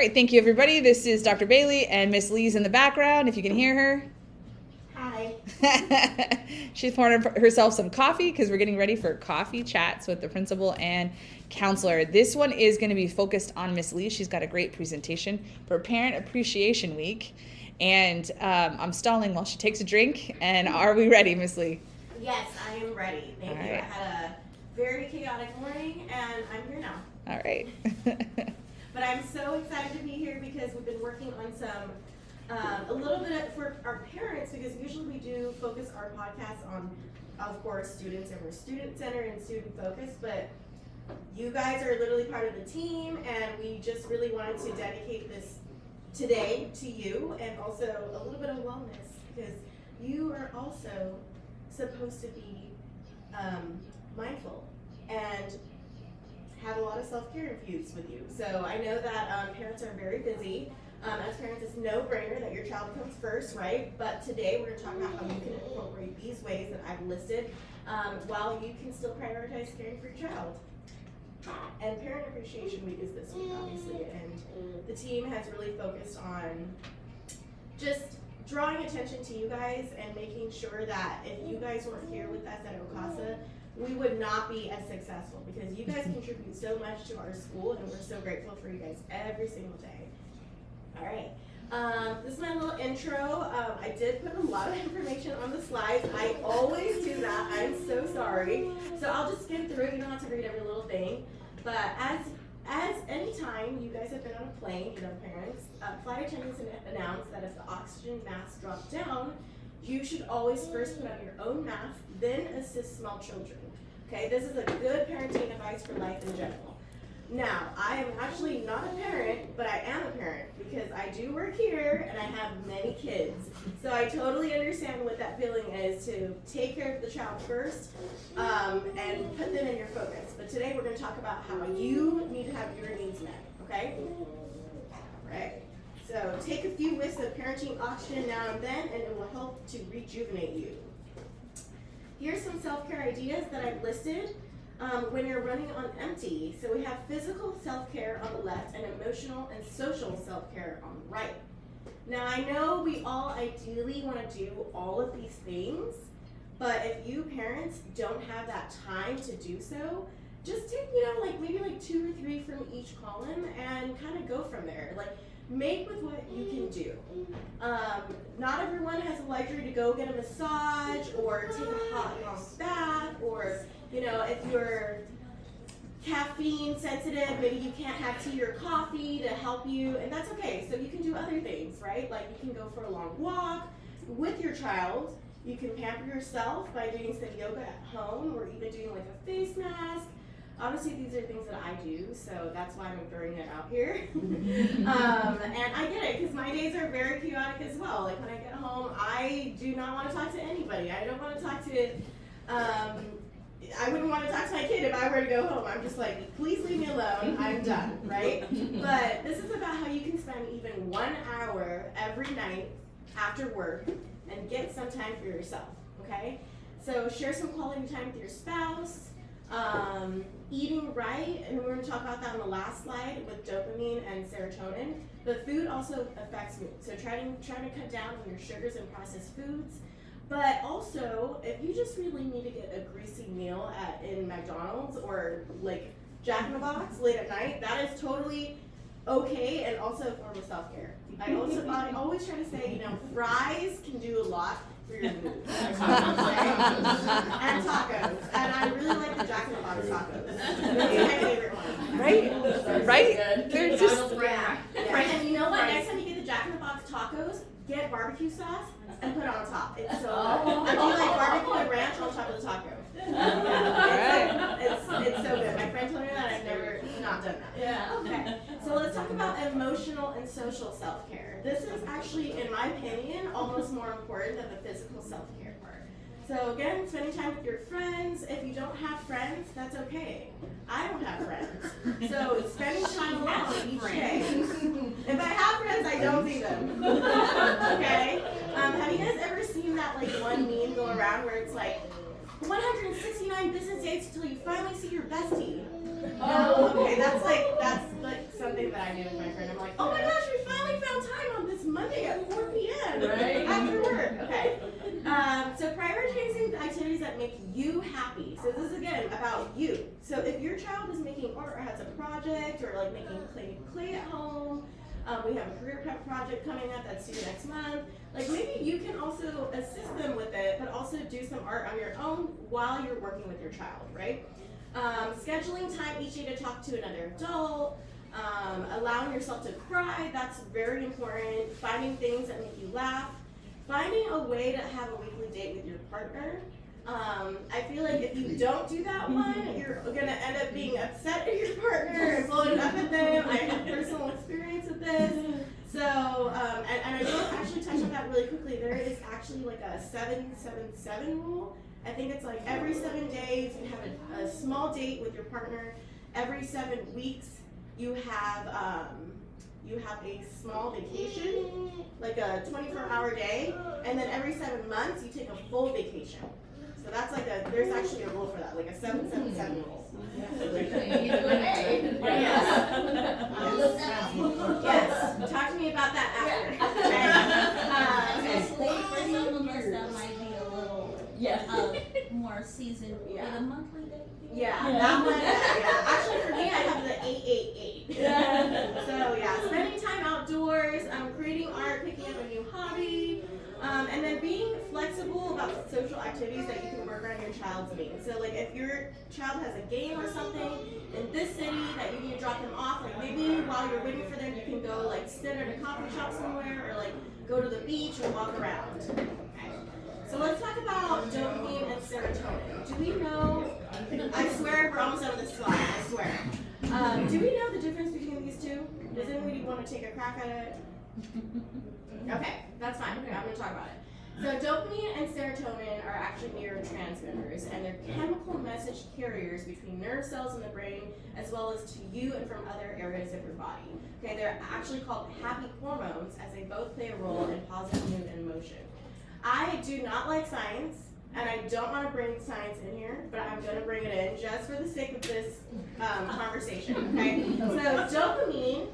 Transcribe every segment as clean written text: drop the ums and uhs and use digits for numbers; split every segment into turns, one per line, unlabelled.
right, thank you everybody. This is Dr. Bailey and Miss Lee's in the background, if you can hear her.
Hi.
She's pouring herself some coffee because we're getting ready for coffee chats with the principal and counselor. This one is going to be focused on Miss Lee. She's got a great presentation for Parent Appreciation Week. And I'm stalling while she takes a drink. And are we ready, Miss Lee?
Yes, I am ready. Thank you.
Right.
I had a very chaotic morning, and I'm here now.
All right.
But I'm so excited to be here because we've been working on some, a little bit for our parents, because usually we do focus our podcast on, of course, students, and we're student-centered and student-focused, but you guys are literally part of the team, and we just really wanted to dedicate this today to you, and also a little bit of wellness, because you are also supposed to be mindful and have a lot of self-care infused with you. So I know that parents are very busy. As parents, it's no-brainer that your child comes first, right? But today we're going to talk about how you can incorporate these ways that I've listed while you can still prioritize caring for your child. And Parent Appreciation Week is this week, obviously, and the team has really focused on just drawing attention to you guys and making sure that if you guys weren't here with us at OCASA, we would not be as successful, because you guys contribute so much to our school, and we're so grateful for you guys every single day. All right, this is my little intro. I did put a lot of information on the slides. I always do that. I'm so sorry. So I'll just skim through it. You don't have to read every little thing. But as any time you guys have been on a plane, you know, parents, flight attendants announce that if the oxygen mask drops down, you should always first put on your own mask, then assist small children. Okay, this is a good parenting advice for life in general. Now, I am actually not a parent, but I am a parent because I do work here and I have many kids. So I totally understand what that feeling is, to take care of the child first and put them in your focus. But today we're going to talk about how you need to have your needs met, okay? All right. So take a few whiffs of parenting oxygen now and then, and it will help to rejuvenate you. Here's some self-care ideas that I've listed when you're running on empty. So we have physical self-care on the left and emotional and social self-care on the right. Now I know we all ideally want to do all of these things, but if you parents don't have that time to do so, just take, maybe 2 or 3 from each column and kind of go from there. Make with what you can do. Not everyone has a luxury to go get a massage or take a hot long bath, or if you're caffeine sensitive, maybe you can't have tea or coffee to help you, and that's okay. So you can do other things, right? Like you can go for a long walk with your child. You can pamper yourself by doing some yoga at home, or even doing like a face mask. Obviously, these are things that I do, so that's why I'm throwing it out here. And I get it, because my days are very chaotic as well. Like when I get home, I do not want to talk to anybody. I don't want to talk to, I wouldn't want to talk to my kid if I were to go home. I'm just like, please leave me alone, I'm done, right? But this is about how you can spend even 1 hour every night after work and get some time for yourself, okay? So share some quality time with your spouse. Eating right, and we're going to talk about that on the last slide with dopamine and serotonin. But food also affects mood, so trying to cut down on your sugars and processed foods. But also, if you just really need to get a greasy meal in McDonald's or like Jack in the Box late at night, that is totally okay, and also a form of self-care. I always try to say, fries can do a lot for your mood. And tacos. And I really like the Jack in the Box tacos. Those are my favorite one.
Right? They're just...
Yeah. And you know what? Next time you get the Jack in the Box tacos, get barbecue sauce and put it on top. It's so good. I do like barbecue and ranch on top of the taco. It's so good. My friend told me that. I've never not done that. Yeah. Okay. So let's talk about emotional and social self-care. This is actually, in my opinion, almost more important than the physical self-care part. So again, spending time with your friends. If you don't have friends, that's okay. I don't have friends. So spending time alone each day. If I have friends, I don't see them. Okay? Have you guys ever seen that one meme go around where it's like, 169 business days until you finally see your bestie. Oh, okay, that's like something that I do with my friend. I'm like, oh my gosh, we finally found time on this Monday at 4 p.m.
Right.
after work. Okay. So prioritizing the activities that make you happy. So this is again about you. So if your child is making art or has a project or like making clay at home, we have a career prep project coming up that's due next month. Like maybe you can also assist them with it, but also do some art on your own while you're working with your child, right? Scheduling time each day to talk to another adult, allowing yourself to cry, that's very important. Finding things that make you laugh. Finding a way to have a weekly date with your partner. I feel like if you don't do that one, you're gonna end up being upset at your partner and blowing up at them. I have personal experience with this. So, and I will actually touch on that really quickly. There is actually like a 7-7-7 rule. I think it's like every 7 days you have a small date with your partner. Every 7 weeks you have a small vacation, like a 24-hour day, and then every 7 months you take a full vacation. So that's like there's actually a rule for that, like a 7-7-7 rule. Yes. Talk to me about that after.
For some of us, that might be a little more seasoned.
Yeah.
With a monthly day.
Yeah, that one. Yeah. Actually, for me, I have the 888. So yeah, spending time outdoors, creating art, picking up a new hobby, and then being flexible about social activities that you can work around your child's needs. So like if your child has a game or something in this city that you need to drop them off, like maybe while you're waiting for them, you can go like sit at a coffee shop somewhere or like go to the beach or walk around. Okay. So let's talk about dopamine and serotonin. Do we know, I swear we're almost out of this slide, I swear. Do we know the difference between these two? Does anybody want to take a crack at it? Okay, that's fine. Okay, I'm going to talk about it. So dopamine and serotonin are actually neurotransmitters, and they're chemical message carriers between nerve cells in the brain as well as to you and from other areas of your body. Okay, they're actually called happy hormones as they both play a role in positive mood and emotion. I do not like science, and I don't want to bring science in here, but I'm going to bring it in just for the sake of this conversation, okay? So dopamine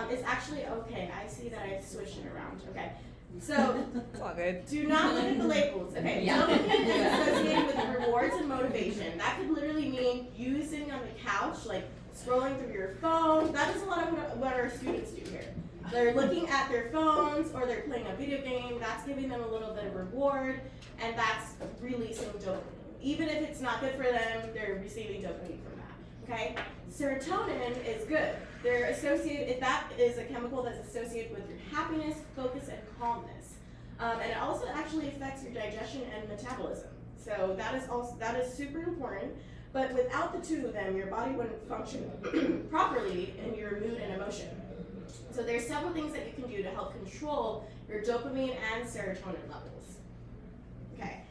is actually, okay, I see that I've switched it around, okay. So,
It's all good.
do not look at the labels, okay? Dopamine is associated with rewards and motivation. That could literally mean you sitting on the couch, like scrolling through your phone. That is a lot of what our students do here. They're looking at their phones or they're playing a video game. That's giving them a little bit of reward, and that's releasing dopamine. Even if it's not good for them, they're receiving dopamine from that. Okay? Serotonin is good. They're associated. That is a chemical that's associated with your happiness, focus, and calmness. And it also actually affects your digestion and metabolism. So that is super important. But without the two of them, your body wouldn't function properly in your mood and emotion. So there's several things that you can do to help control your dopamine and serotonin levels. Okay,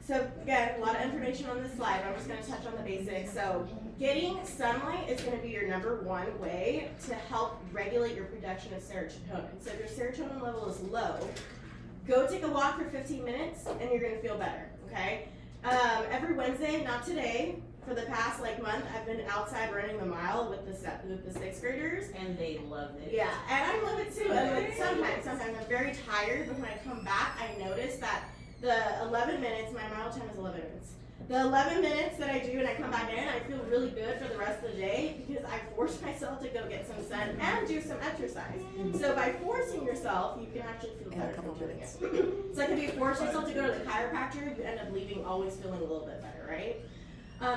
so again, a lot of information on this slide, but I'm just going to touch on the basics. So getting sunlight is going to be your #1 way to help regulate your production of serotonin. So if your serotonin level is low, go take a walk for 15 minutes and you're going to feel better, okay? Every Wednesday, not today, for the past month, I've been outside running the mile with the 6th graders.
And they love it.
Yeah, and I love it too. And sometimes I'm very tired, but when I come back, I notice that the 11 minutes, my mile time is 11 minutes. The 11 minutes that I do and I come back in, I feel really good for the rest of the day because I force myself to go get some sun and do some exercise. So by forcing yourself, you can actually feel better from doing it. It's like if you force yourself to go to the chiropractor, you end up leaving always feeling a little bit better, right?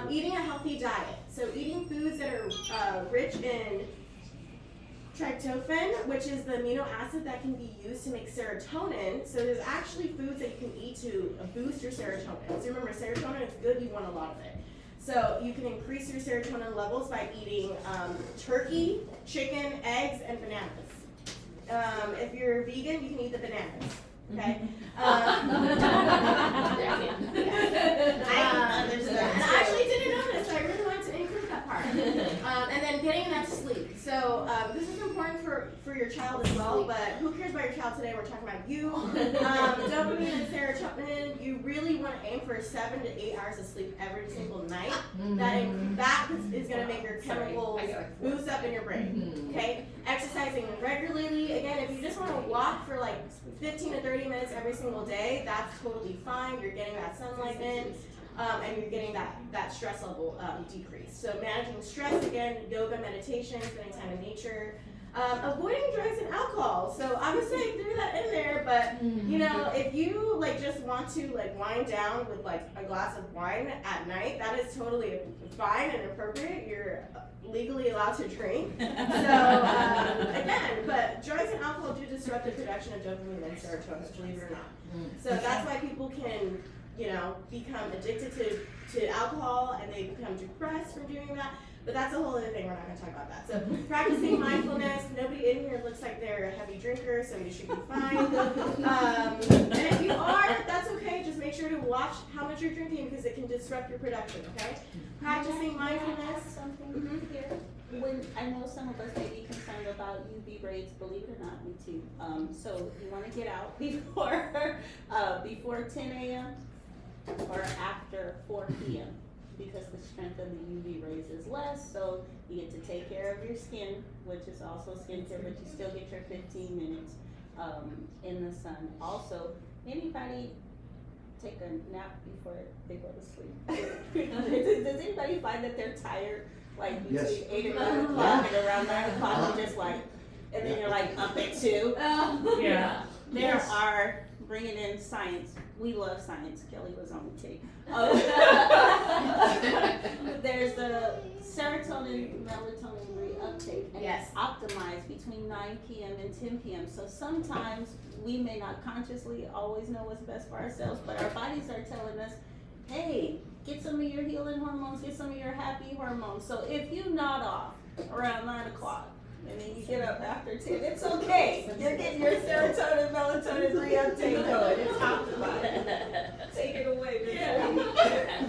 Eating a healthy diet. So eating foods that are rich in tryptophan, which is the amino acid that can be used to make serotonin. So there's actually foods that you can eat to boost your serotonin. So remember, serotonin is good, you want a lot of it. So you can increase your serotonin levels by eating turkey, chicken, eggs, and bananas. If you're vegan, you can eat the bananas. Okay. And I actually didn't know this, so I really wanted to include that part. And then getting enough sleep. So this is important for for your child as well, but who cares about your child today? We're talking about you. Dopamine and serotonin, you really want to aim for 7 to 8 hours of sleep every single night. That is going to make your chemicals boost up in your brain. Okay? Exercising regularly. Again, if you just want to walk for like 15 to 30 minutes every single day, that's totally fine. You're getting that sunlight in. And you're getting that stress level decreased. So managing stress, again, yoga, meditation, spending time in nature, avoiding drugs and alcohol. So I would say threw that in there, but you know, if you like just want to like wind down with like a glass of wine at night, that is totally fine and appropriate. You're legally allowed to drink. So again, but drugs and alcohol do disrupt the production of dopamine and serotonin, believe it or not. So that's why people can, you know, become addicted to alcohol and they become depressed from doing that. But that's a whole other thing. We're not going to talk about that. So practicing mindfulness. Nobody in here looks like they're a heavy drinker, so you should be fine. And if you are, that's okay. Just make sure to watch how much you're drinking because it can disrupt your production. Okay. Practicing mindfulness.
Something here. When I know some of us may be concerned about UV rays, believe it or not, me too. So you want to get out before 10 a.m. or after 4 p.m. because the strength of the UV rays is less, so you get to take care of your skin, which is also skincare, but you still get your 15 minutes in the sun. Also, anybody take a nap before they go to sleep? Does anybody find that they're tired, like between 8 and 9 o'clock and around 9 o'clock, you're just like, and then you're like up at 2? Yeah. There are, bringing in science. We love science. Kelly was on the tape. There's a serotonin, melatonin reuptake, and it's optimized between 9 p.m. and 10 p.m. So sometimes we may not consciously always know what's best for ourselves, but our bodies are telling us, hey, get some of your healing hormones, get some of your happy hormones. So if you nod off around 9 o'clock, and then you get up after 10, it's okay. You're getting your serotonin, melatonin reuptake going. It's optimized. Take it away,
I'm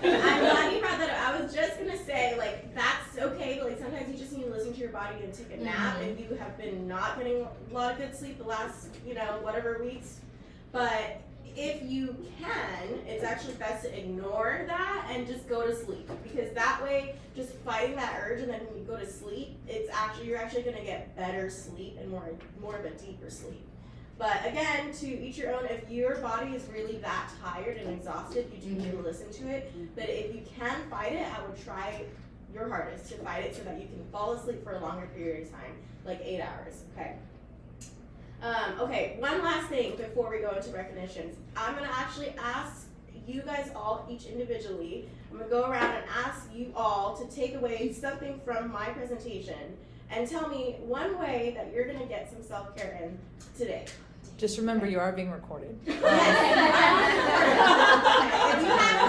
glad you brought that up. I was just going to say, like, that's okay, but like sometimes you just need to listen to your body and take a nap if you have been not getting a lot of good sleep the last, you know, whatever weeks. But if you can, it's actually best to ignore that and just go to sleep, because that way, just fighting that urge and then when you go to sleep, you're actually going to get better sleep and more of a deeper sleep. But again, to each your own. If your body is really that tired and exhausted, you do need to listen to it. But if you can fight it, I would try your hardest to fight it so that you can fall asleep for a longer period of time, like 8 hours. Okay. Okay, one last thing before we go into recognitions. I'm going to actually ask you guys all, each individually, I'm going to go around and ask you all to take away something from my presentation and tell me one way that you're going to get some self-care in today.
Just remember, you are being recorded.
If you have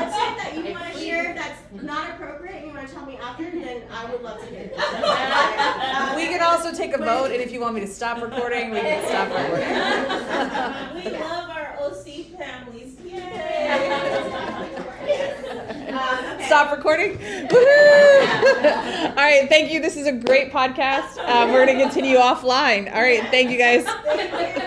a tip that you want to share that's not appropriate and you want to tell me after, then I would love to hear it.
We can also take a vote, and if you want me to stop recording, we can stop recording.
We love our OC families. Yay!
Okay.
Stop recording? Woohoo! All right, thank you. This is a great podcast. We're going to continue offline. All right, thank you guys.
Thank you.